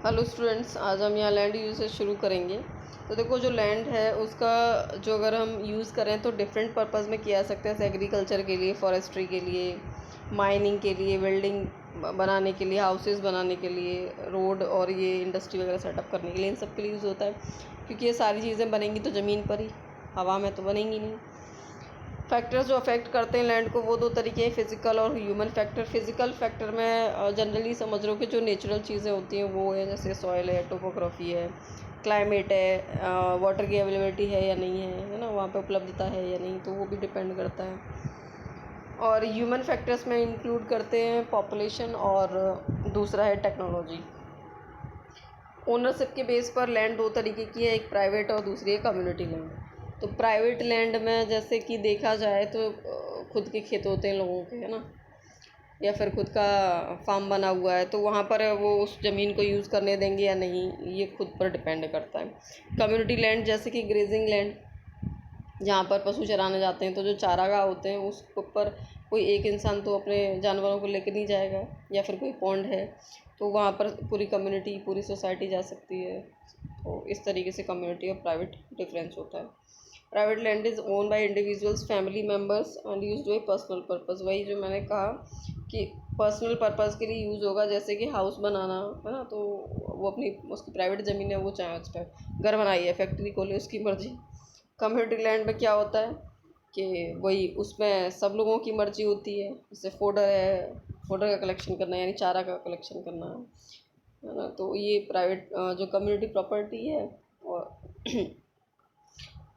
Hello students, आज हम यहाँ लैंड यूज से शुरू करेंगे। तो देखो, जो लैंड है उसका जो अगर हम यूज़ करें तो डिफरेंट पर्पस में किया जा सकता है, जैसे एग्रीकल्चर के लिए, फॉरेस्ट्री के लिए, माइनिंग के लिए, बिल्डिंग बनाने के लिए, हाउसेस बनाने के लिए, रोड और ये इंडस्ट्री वगैरह सेटअप करने के लिए, इन सब के लिए यूज़ होता है। क्योंकि ये सारी चीज़ें बनेंगी तो ज़मीन पर ही, हवा में तो बनेंगी नहीं। फैक्टर्स जो अफेक्ट करते हैं लैंड को, वो दो तरीके हैं, फिज़िकल और ह्यूमन फैक्टर। फिज़िकल फैक्टर में जनरली समझ लो कि जो नेचुरल चीज़ें होती हैं वो है, जैसे सॉइल है, टोपोग्राफी है, क्लाइमेट है, वाटर की अवेलेबिलिटी है या नहीं है ना, वहाँ पे उपलब्धता है या नहीं, तो वो भी डिपेंड करता है। और ह्यूमन फैक्टर्स में इंक्लूड करते हैं पॉपुलेशन, और दूसरा है टेक्नोलॉजी। ओनरशिप के बेस पर लैंड दो तरीके की है, एक प्राइवेट और दूसरी है कम्युनिटी लैंड। तो प्राइवेट लैंड में जैसे कि देखा जाए तो खुद के खेत होते हैं लोगों के, है ना, या फिर खुद का फार्म बना हुआ है, तो वहाँ पर वो उस ज़मीन को यूज़ करने देंगे या नहीं, ये खुद पर डिपेंड करता है। कम्युनिटी लैंड जैसे कि ग्रेजिंग लैंड, जहाँ पर पशु चराने जाते हैं, तो जो चारागाह होते हैं उस ऊपर कोई एक इंसान तो अपने जानवरों को लेकर नहीं जाएगा, या फिर कोई पॉन्ड है तो वहाँ पर पूरी कम्युनिटी, पूरी सोसाइटी जा सकती है। तो इस तरीके से कम्युनिटी और प्राइवेट डिफरेंस होता है। Private land is own by individuals, family members and use by personal purpose. वही जो मैंने कहा कि पर्सनल पर्पज़ के लिए यूज़ होगा, जैसे कि हाउस बनाना है ना, तो वो अपनी उसकी प्राइवेट ज़मीन है, वो चाहे उस पर घर बनाइए, फैक्ट्री खोले, उसकी मर्ज़ी। कम्युनिटी लैंड में क्या होता है कि वही उसमें सब लोगों की मर्ज़ी होती है, जैसे फोडर है, फोडर का कलेक्शन करना यानी चारा का कलेक्शन करना है ना, तो ये प्राइवेट जो कम्युनिटी प्रॉपर्टी है। और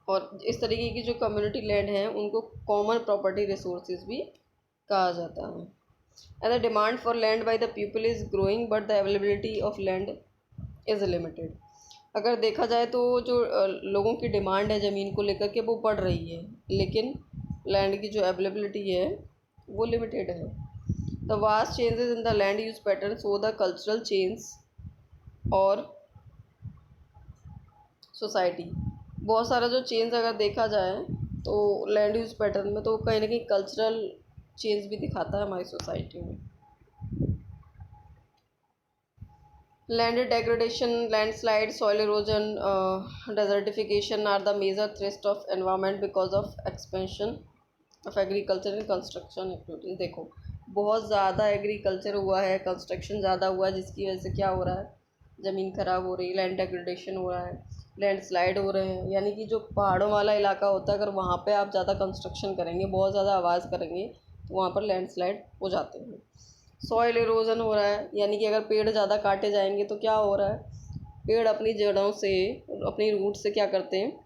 और इस तरीके की जो कम्युनिटी लैंड है उनको कॉमन प्रॉपर्टी रिसोर्सेज भी कहा जाता है। And the demand for land by the people is growing but the availability of land is limited. अगर देखा जाए तो जो लोगों की डिमांड है ज़मीन को लेकर के वो बढ़ रही है, लेकिन लैंड की जो अवेलेबिलिटी है वो लिमिटेड है। The vast changes in the land use pattern so the cultural change और सोसाइटी। बहुत सारा जो चेंज अगर देखा जाए तो लैंड यूज पैटर्न में, तो कहीं ना कहीं कल्चरल चेंज भी दिखाता है हमारी सोसाइटी में। Land degradation, landslide, soil erosion, desertification are the major threat of environment because of expansion of agriculture and construction activities. देखो, बहुत ज़्यादा एग्रीकल्चर हुआ है, कंस्ट्रक्शन ज़्यादा हुआ है, जिसकी वजह से क्या हो रहा है, ज़मीन खराब हो रही है, लैंड डेग्रेडेशन हो रहा है, लैंडस्लाइड हो रहे हैं। यानी कि जो पहाड़ों वाला इलाका होता है, अगर वहाँ पे आप ज़्यादा कंस्ट्रक्शन करेंगे, बहुत ज़्यादा आवाज़ करेंगे, तो वहाँ पर लैंडस्लाइड हो जाते हैं। सॉइल इरोजन हो रहा है, यानी कि अगर पेड़ ज़्यादा काटे जाएंगे तो क्या हो रहा है, पेड़ अपनी जड़ों से, अपनी रूट से क्या करते हैं,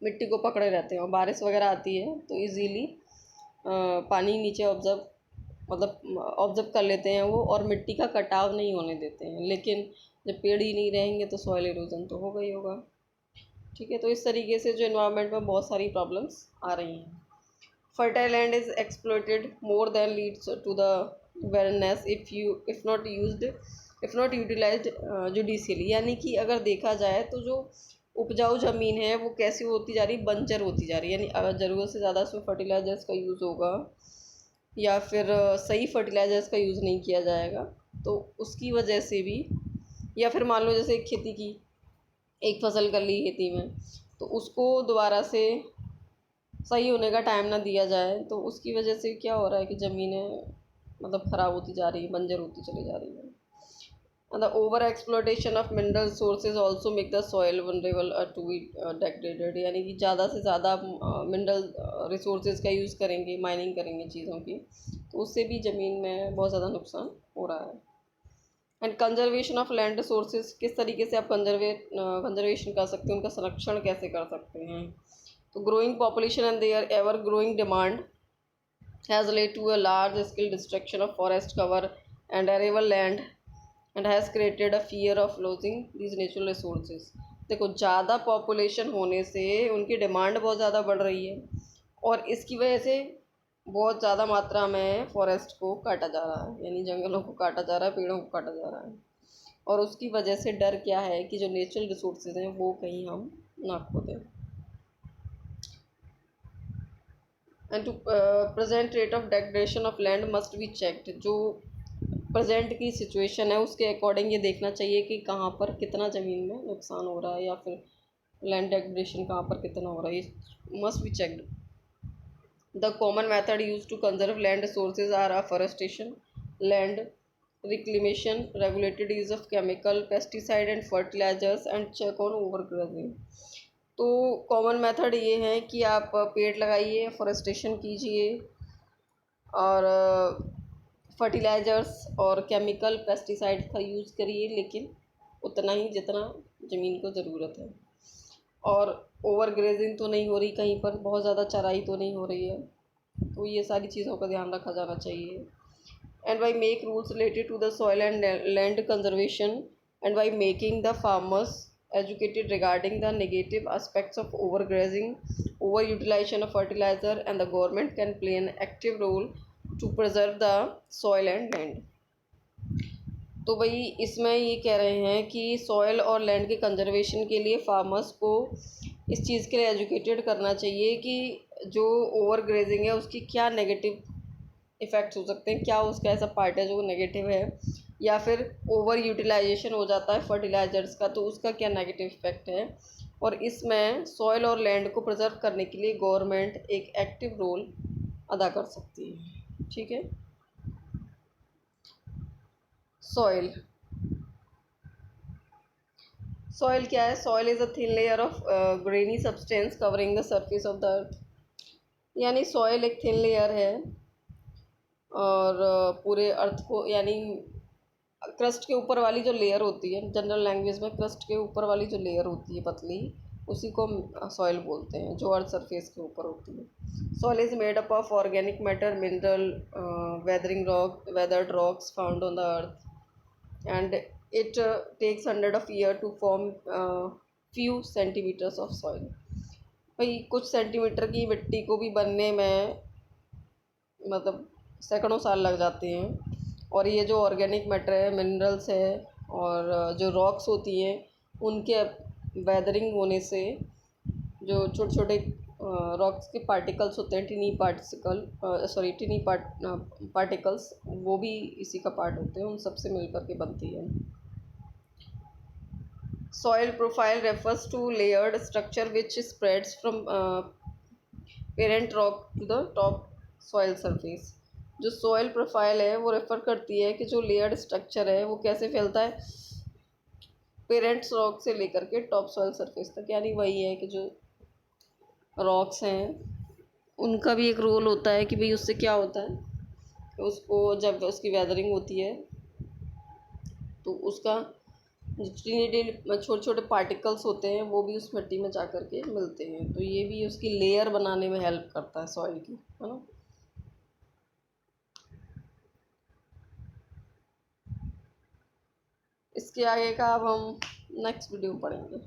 मिट्टी को पकड़े रहते हैं, और बारिश वगैरह आती है तो इजीली पानी नीचे ऑब्जर्व कर लेते हैं वो, और मिट्टी का कटाव नहीं होने देते हैं। लेकिन जब पेड़ ही नहीं रहेंगे तो सॉइल इरोजन तो होगा ही होगा। ठीक है, तो इस तरीके से जो एनवायरनमेंट में बहुत सारी प्रॉब्लम्स आ रही हैं। Fertile land is exploited more than leads to the wellness if not utilized judicially। यानी कि अगर देखा जाए तो जो उपजाऊ ज़मीन है वो कैसी होती जा रही, बंजर होती जा रही है। यानी अगर ज़रूरत से ज़्यादा उसमें फर्टिलाइजर्स का यूज़ होगा, या फिर सही फर्टिलाइजर्स का यूज़ नहीं किया जाएगा, तो उसकी वजह से भी, या फिर मान लो जैसे एक खेती की, एक फसल कर ली खेती में, तो उसको दोबारा से सही होने का टाइम ना दिया जाए, तो उसकी वजह से क्या हो रहा है कि ज़मीनें मतलब ख़राब होती जा रही है, बंजर होती चली जा रही है। The over exploitation of mineral sources also make the soil vulnerable to be degraded. यानी कि ज़्यादा से ज़्यादा मिनरल रिसोर्सेज का यूज़ करेंगे, माइनिंग करेंगे चीज़ों की, तो उससे भी ज़मीन में बहुत ज़्यादा नुकसान हो रहा है। And conservation of land resources, किस तरीके से आप कंजर्वेशन कर सकते हैं, उनका संरक्षण कैसे कर सकते हैं। तो growing population and their ever growing demand has led to a large scale destruction of forest cover and arable land and has created a fear of losing these natural resources। देखो, ज़्यादा पॉपुलेशन होने से उनकी demand बहुत ज़्यादा बढ़ रही है, और इसकी वजह से बहुत ज़्यादा मात्रा में फॉरेस्ट को काटा जा रहा है, यानी जंगलों को काटा जा रहा है, पेड़ों को काटा जा रहा है। और उसकी वजह से डर क्या है कि जो नेचुरल रिसोर्सेज हैं वो कहीं हम ना खो दें। And to present rate of degradation of land must be checked. जो प्रेजेंट की सिचुएशन है उसके अकॉर्डिंग ये देखना चाहिए कि कहाँ पर कितना ज़मीन में नुकसान हो रहा है या फिर लैंड डेग्रेडेशन कहाँ पर कितना हो रहा है, must be checked. The common method use to conserve land sources are afforestation, land reclamation, regulated use of chemical, pesticide and fertilizers and check on overgrazing। तो कॉमन मेथड ये है कि आप पेड़ लगाइए, फॉरेस्टेशन कीजिए और फर्टिलाइज़र्स और केमिकल पेस्टिसाइड का यूज़ करिए, लेकिन उतना ही जितना ज़मीन को ज़रूरत है। और ओवर ग्रेजिंग तो नहीं हो रही कहीं पर, बहुत ज़्यादा चराई तो नहीं हो रही है, तो ये सारी चीज़ों का ध्यान रखा जाना चाहिए। And by make rules related to the soil and land conservation, and by making the farmers educated regarding the negative aspects of overgrazing, overutilization of fertilizer, and the government can play an active role to preserve the soil and land। तो भाई इसमें ये कह रहे हैं कि soil और land के कंजर्वेशन के लिए फार्मर्स को इस चीज़ के लिए एजुकेटेड करना चाहिए कि जो ओवर ग्रेजिंग है उसकी क्या नेगेटिव इफ़ेक्ट्स हो सकते हैं, क्या उसका ऐसा पार्ट है जो नेगेटिव है, या फिर ओवर यूटिलाइजेशन हो जाता है फर्टिलाइज़र्स का तो उसका क्या नेगेटिव इफ़ेक्ट है। और इसमें सॉयल और लैंड को प्रिजर्व करने के लिए गवर्नमेंट एक एक्टिव रोल अदा कर सकती है। ठीक है। सॉयल, सॉयल क्या है? Soil is a thin layer of granny substance covering the surface of the earth. यानी सॉयल एक थिन लेयर है और पूरे अर्थ को, यानी क्रस्ट के ऊपर वाली जो लेयर होती है, जनरल लैंग्वेज में क्रस्ट के ऊपर वाली जो लेयर होती है पतली, उसी को हम सॉइल बोलते हैं, जो अर्थ सरफेस के ऊपर होती है। Soil is made up of organic matter, mineral, weathered rocks found on the earth and it takes 100 of year to form few centimetres of soil. भाई कुछ सेंटीमीटर की मिट्टी को भी बनने में मतलब सैकड़ों साल लग जाते हैं। और ये जो ऑर्गेनिक मैटर है, मिनरल्स है और जो रॉक्स होती हैं, उनके वेदरिंग होने से जो छोटे छोटे रॉक्स के पार्टिकल्स होते हैं, टिनी पार्टिकल्स, वो भी इसी का पार्ट होते हैं, उन सब से मिल करके बनती है। Soil profile refers to layered structure which spreads from parent rock to the top soil surface. जो सॉइल प्रोफाइल है वो रेफ़र करती है कि जो लेयर्ड स्ट्रक्चर है वो कैसे फैलता है पेरेंट्स रॉक से लेकर के टॉप सॉइल सरफेस तक। यानी वही है कि जो रॉक्स हैं उनका भी एक रोल होता है कि भाई उससे क्या होता है, उसको जब उसकी वेदरिंग होती है तो उसका छोटे छोटे पार्टिकल्स होते हैं वो भी उस मिट्टी में जा कर के मिलते हैं, तो ये भी उसकी लेयर बनाने में हेल्प करता है सॉइल की, है ना। इसके आगे का अब हम नेक्स्ट वीडियो में पढ़ेंगे।